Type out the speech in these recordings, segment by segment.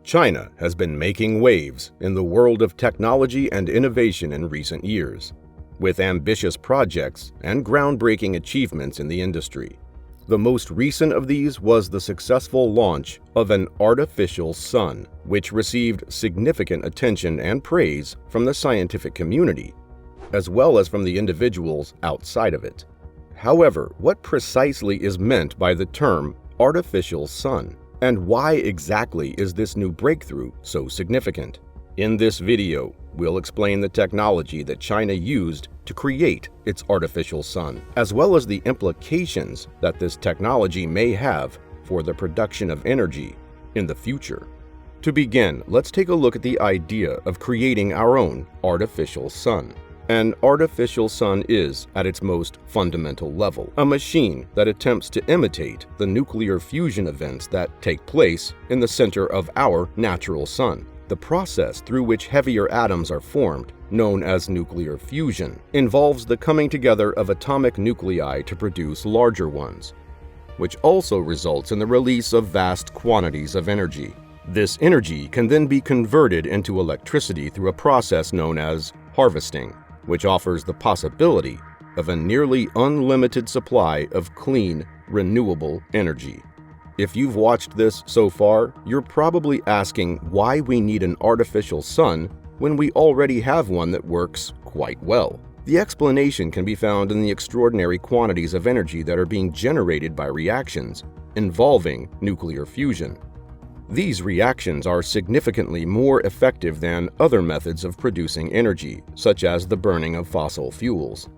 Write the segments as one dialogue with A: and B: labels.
A: China has been making waves in the world of technology and innovation in recent years, with ambitious projects and groundbreaking achievements in the industry. The most recent of these was the successful launch of an artificial sun, which received significant attention and praise from the scientific community, as well as from the individuals outside of it. However, what precisely is meant by the term artificial sun? And why exactly is this new breakthrough so significant? In this video, we'll explain the technology that China used to create its artificial sun, as well as the implications that this technology may have for the production of energy in the future. To begin, let's take a look at the idea of creating our own artificial sun. An artificial sun is, at its most fundamental level, a machine that attempts to imitate the nuclear fusion events that take place in the center of our natural sun. The process through which heavier atoms are formed, known as nuclear fusion, involves the coming together of atomic nuclei to produce larger ones, which also results in the release of vast quantities of energy. This energy can then be converted into electricity through a process known as harvesting, which offers the possibility of a nearly unlimited supply of clean, renewable energy. If you've watched this so far, you're probably asking why we need an artificial sun when we already have one that works quite well. The explanation can be found in the extraordinary quantities of energy that are being generated by reactions involving nuclear fusion. These reactions are significantly more effective than other methods of producing energy, such as the burning of fossil fuels.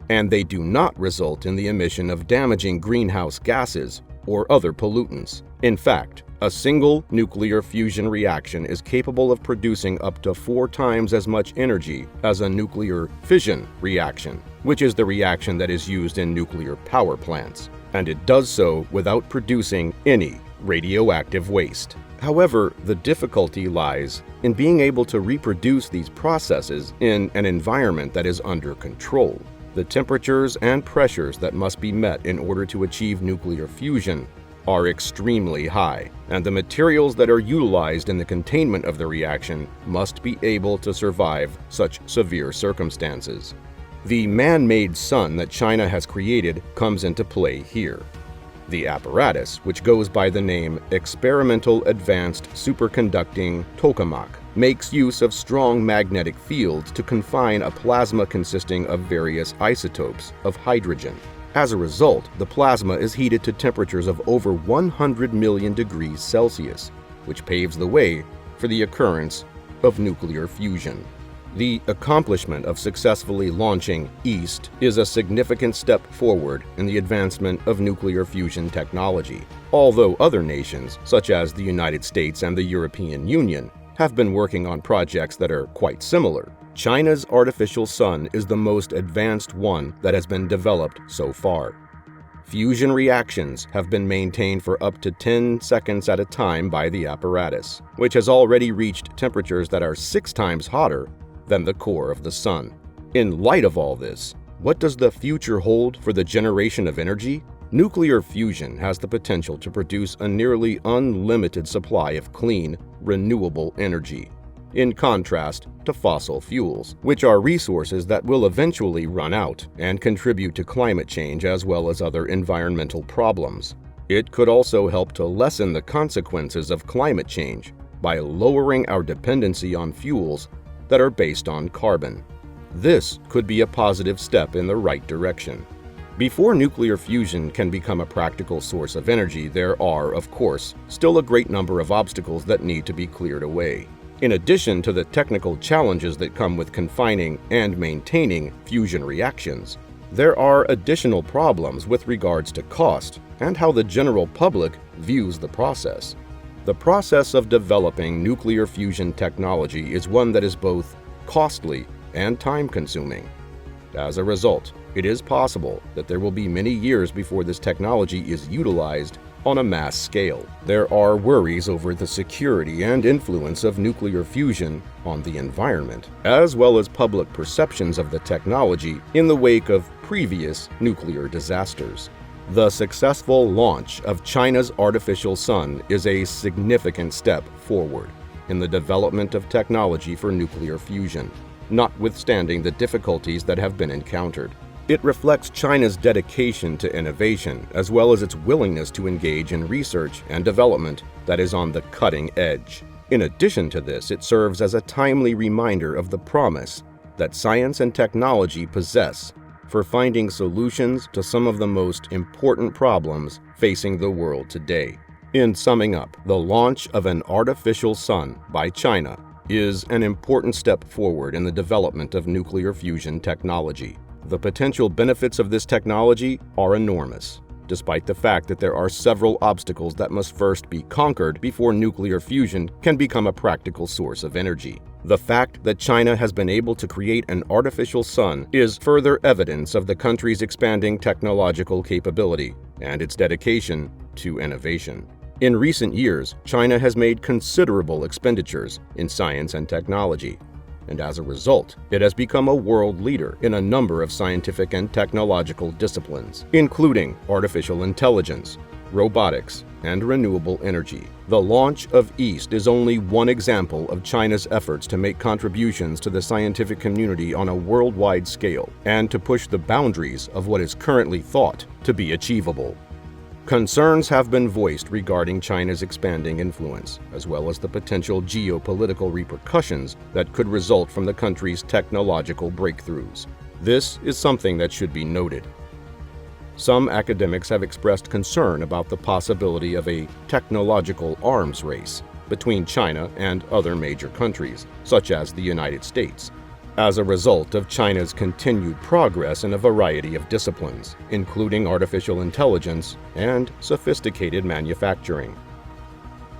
A: And they do not result in the emission of damaging greenhouse gases or other pollutants. In fact, a single nuclear fusion reaction is capable of producing up to 4 times as much energy as a nuclear fission reaction, which is the reaction that is used in nuclear power plants. And it does so without producing any radioactive waste. However, the difficulty lies in being able to reproduce these processes in an environment that is under control. The temperatures and pressures that must be met in order to achieve nuclear fusion are extremely high, and the materials that are utilized in the containment of the reaction must be able to survive such severe circumstances. The man-made sun that China has created comes into play here. The apparatus, which goes by the name Experimental Advanced Superconducting Tokamak, makes use of strong magnetic fields to confine a plasma consisting of various isotopes of hydrogen. As a result, the plasma is heated to temperatures of over 100 million degrees Celsius, which paves the way for the occurrence of nuclear fusion. The accomplishment of successfully launching EAST is a significant step forward in the advancement of nuclear fusion technology. Although other nations, such as the United States and the European Union, have been working on projects that are quite similar, China's artificial sun is the most advanced one that has been developed so far. Fusion reactions have been maintained for up to 10 seconds at a time by the apparatus, which has already reached temperatures that are 6 times hotter than the core of the sun. In light of all this, what does the future hold for the generation of energy? Nuclear fusion has the potential to produce a nearly unlimited supply of clean, renewable energy, in contrast to fossil fuels, which are resources that will eventually run out and contribute to climate change as well as other environmental problems. It could also help to lessen the consequences of climate change by lowering our dependency on fuels that are based on carbon. This could be a positive step in the right direction. Before nuclear fusion can become a practical source of energy, there are, of course, still a great number of obstacles that need to be cleared away. In addition to the technical challenges that come with confining and maintaining fusion reactions, there are additional problems with regards to cost and how the general public views the process. The process of developing nuclear fusion technology is one that is both costly and time-consuming. As a result, it is possible that there will be many years before this technology is utilized on a mass scale. There are worries over the security and influence of nuclear fusion on the environment, as well as public perceptions of the technology in the wake of previous nuclear disasters. The successful launch of China's artificial sun is a significant step forward in the development of technology for nuclear fusion, notwithstanding the difficulties that have been encountered. It reflects China's dedication to innovation as well as its willingness to engage in research and development that is on the cutting edge. In addition to this, it serves as a timely reminder of the promise that science and technology possess for finding solutions to some of the most important problems facing the world today. In summing up, the launch of an artificial sun by China is an important step forward in the development of nuclear fusion technology. The potential benefits of this technology are enormous, despite the fact that there are several obstacles that must first be conquered before nuclear fusion can become a practical source of energy. The fact that China has been able to create an artificial sun is further evidence of the country's expanding technological capability and its dedication to innovation. In recent years, China has made considerable expenditures in science and technology, and as a result, it has become a world leader in a number of scientific and technological disciplines, including artificial intelligence, robotics, and renewable energy. The launch of EAST is only one example of China's efforts to make contributions to the scientific community on a worldwide scale and to push the boundaries of what is currently thought to be achievable. Concerns have been voiced regarding China's expanding influence, as well as the potential geopolitical repercussions that could result from the country's technological breakthroughs. This is something that should be noted. Some academics have expressed concern about the possibility of a technological arms race between China and other major countries, such as the United States, as a result of China's continued progress in a variety of disciplines, including artificial intelligence and sophisticated manufacturing.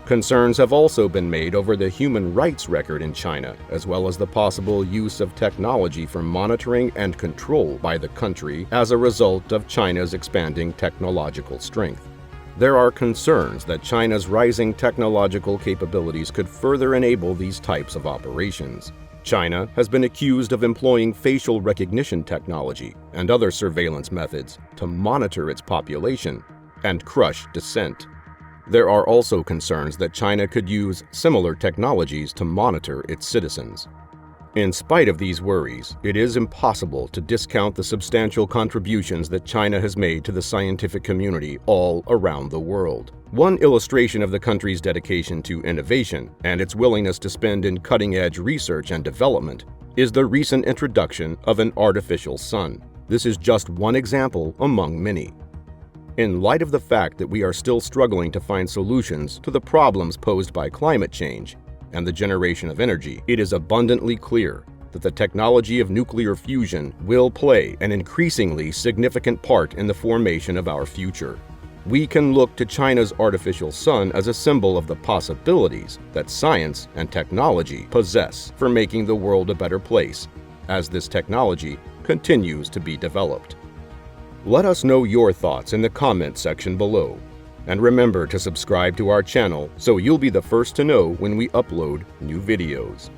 A: Concerns have also been made over the human rights record in China, as well as the possible use of technology for monitoring and control by the country as a result of China's expanding technological strength. There are concerns that China's rising technological capabilities could further enable these types of operations. China has been accused of employing facial recognition technology and other surveillance methods to monitor its population and crush dissent. There are also concerns that China could use similar technologies to monitor its citizens. In spite of these worries, it is impossible to discount the substantial contributions that China has made to the scientific community all around the world. One illustration of the country's dedication to innovation and its willingness to spend in cutting-edge research and development is the recent introduction of an artificial sun. This is just one example among many. In light of the fact that we are still struggling to find solutions to the problems posed by climate change and the generation of energy, it is abundantly clear that the technology of nuclear fusion will play an increasingly significant part in the formation of our future. We can look to China's artificial sun as a symbol of the possibilities that science and technology possess for making the world a better place as this technology continues to be developed. Let us know your thoughts in the comment section below. And remember to subscribe to our channel so you'll be the first to know when we upload new videos.